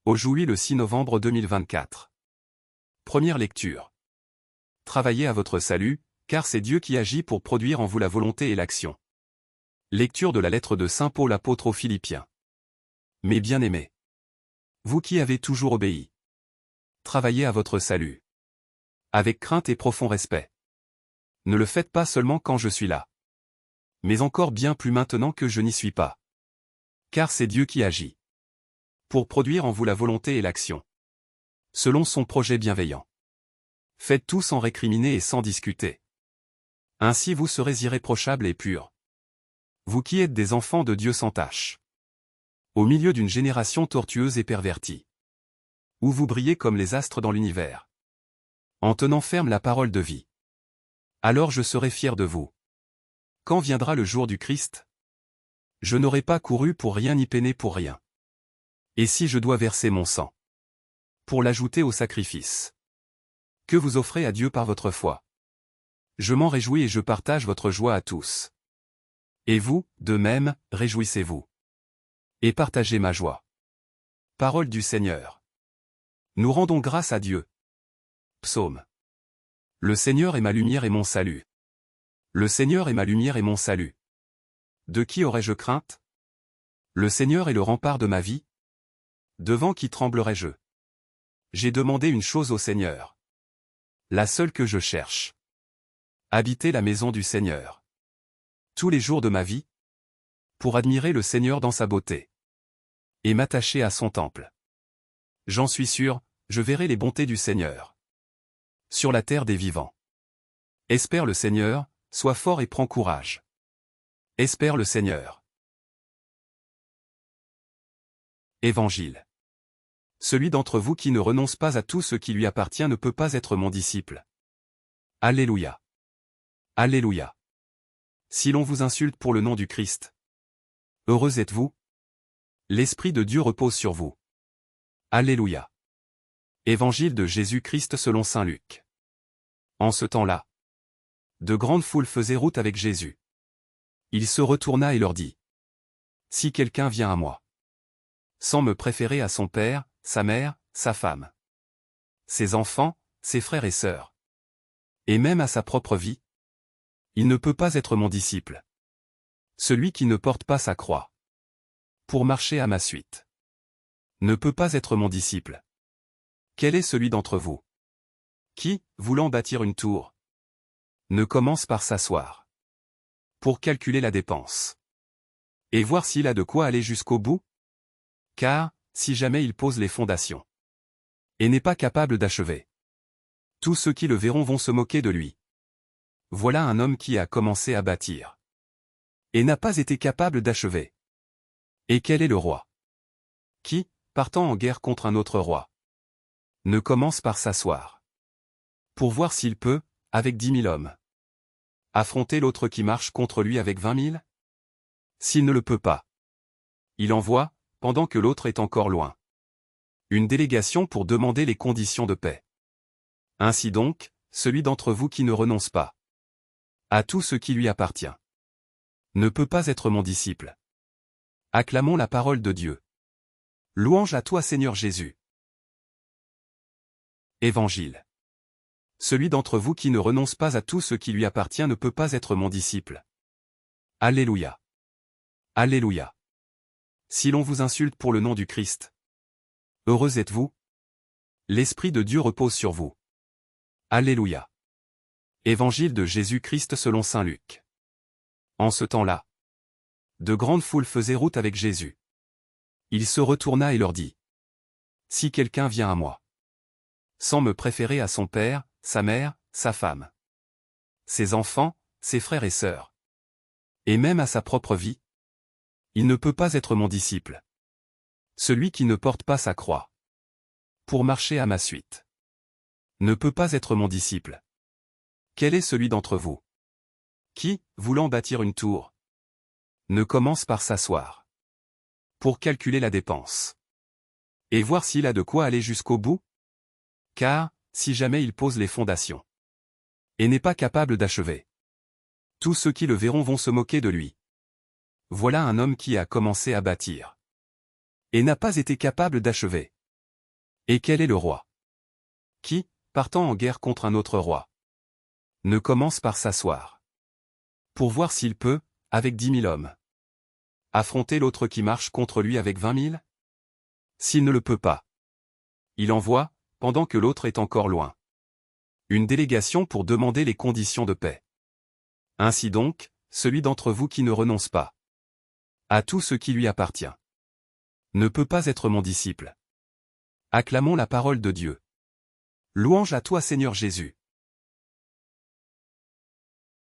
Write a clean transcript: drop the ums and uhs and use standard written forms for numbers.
Aujourd'hui le 6 novembre 2024. Première lecture. Travaillez à votre salut, car c'est Dieu qui agit pour produire en vous la volonté et l'action. Lecture de la lettre de Saint Paul apôtre aux Philippiens. Mes bien-aimés, vous qui avez toujours obéi, travaillez à votre salut. Avec crainte et profond respect. Ne le faites pas seulement quand je suis là, mais encore bien plus maintenant que je n'y suis pas. Car c'est Dieu qui agit pour produire en vous la volonté et l'action, selon son projet bienveillant. Faites tout sans récriminer et sans discuter. Ainsi vous serez irréprochables et purs. Vous qui êtes des enfants de Dieu sans tache. Au milieu d'une génération tortueuse et pervertie. Où vous brillez comme les astres dans l'univers. En tenant ferme la parole de vie. Alors je serai fier de vous. Quand viendra le jour du Christ? Je n'aurai pas couru pour rien ni peiné pour rien. Et si je dois verser mon sang? Pour l'ajouter au sacrifice que vous offrez à Dieu par votre foi. Je m'en réjouis et je partage votre joie à tous. Et vous, de même, réjouissez-vous. Et partagez ma joie. Parole du Seigneur. Nous rendons grâce à Dieu. Psaume. Le Seigneur est ma lumière et mon salut. Le Seigneur est ma lumière et mon salut. De qui aurais-je crainte? Le Seigneur est le rempart de ma vie. Devant qui tremblerais-je? J'ai demandé une chose au Seigneur. La seule que je cherche. Habiter la maison du Seigneur. Tous les jours de ma vie. Pour admirer le Seigneur dans sa beauté. Et m'attacher à son temple. J'en suis sûr, je verrai les bontés du Seigneur. Sur la terre des vivants. Espère le Seigneur, sois fort et prends courage. Espère le Seigneur. Évangile. Celui d'entre vous qui ne renonce pas à tout ce qui lui appartient ne peut pas être mon disciple. Alléluia. Alléluia. Si l'on vous insulte pour le nom du Christ, heureux êtes-vous. L'Esprit de Dieu repose sur vous. Alléluia. Évangile de Jésus-Christ selon saint Luc. En ce temps-là, de grandes foules faisaient route avec Jésus. Il se retourna et leur dit: Si quelqu'un vient à moi, sans me préférer à son père, sa mère, sa femme, ses enfants, ses frères et sœurs, et même à sa propre vie, il ne peut pas être mon disciple. Celui qui ne porte pas sa croix pour marcher à ma suite ne peut pas être mon disciple. Quel est celui d'entre vous qui, voulant bâtir une tour, ne commence par s'asseoir pour calculer la dépense et voir s'il a de quoi aller jusqu'au bout? Car, si jamais il pose les fondations et n'est pas capable d'achever, tous ceux qui le verront vont se moquer de lui. Voilà un homme qui a commencé à bâtir et n'a pas été capable d'achever. Et quel est le roi qui, partant en guerre contre un autre roi, ne commence par s'asseoir pour voir s'il peut, avec 10 000 hommes, affronter l'autre qui marche contre lui avec 20 000? S'il ne le peut pas, il envoie, pendant que l'autre est encore loin, une délégation pour demander les conditions de paix. Ainsi donc, celui d'entre vous qui ne renonce pas à tout ce qui lui appartient ne peut pas être mon disciple. Acclamons la parole de Dieu. Louange à toi Seigneur Jésus. Évangile. Celui d'entre vous qui ne renonce pas à tout ce qui lui appartient ne peut pas être mon disciple. Alléluia. Alléluia. Si l'on vous insulte pour le nom du Christ, heureux êtes-vous. L'Esprit de Dieu repose sur vous. Alléluia. Évangile de Jésus-Christ selon saint Luc. En ce temps-là, de grandes foules faisaient route avec Jésus. Il se retourna et leur dit: Si quelqu'un vient à moi, sans me préférer à son père, sa mère, sa femme, ses enfants, ses frères et sœurs, et même à sa propre vie, il ne peut pas être mon disciple. Celui qui ne porte pas sa croix pour marcher à ma suite ne peut pas être mon disciple. Quel est celui d'entre vous qui, voulant bâtir une tour, ne commence par s'asseoir pour calculer la dépense et voir s'il a de quoi aller jusqu'au bout? Car, si jamais il pose les fondations et n'est pas capable d'achever, tous ceux qui le verront vont se moquer de lui. Voilà un homme qui a commencé à bâtir et n'a pas été capable d'achever. Et quel est le roi qui, partant en guerre contre un autre roi, ne commence par s'asseoir pour voir s'il peut, avec 10 000 hommes, affronter l'autre qui marche contre lui avec 20 000? S'il ne le peut pas, il envoie, pendant que l'autre est encore loin, une délégation pour demander les conditions de paix. Ainsi donc, celui d'entre vous qui ne renonce pas à tout ce qui lui appartient ne peut pas être mon disciple. Acclamons la parole de Dieu. Louange à toi Seigneur Jésus.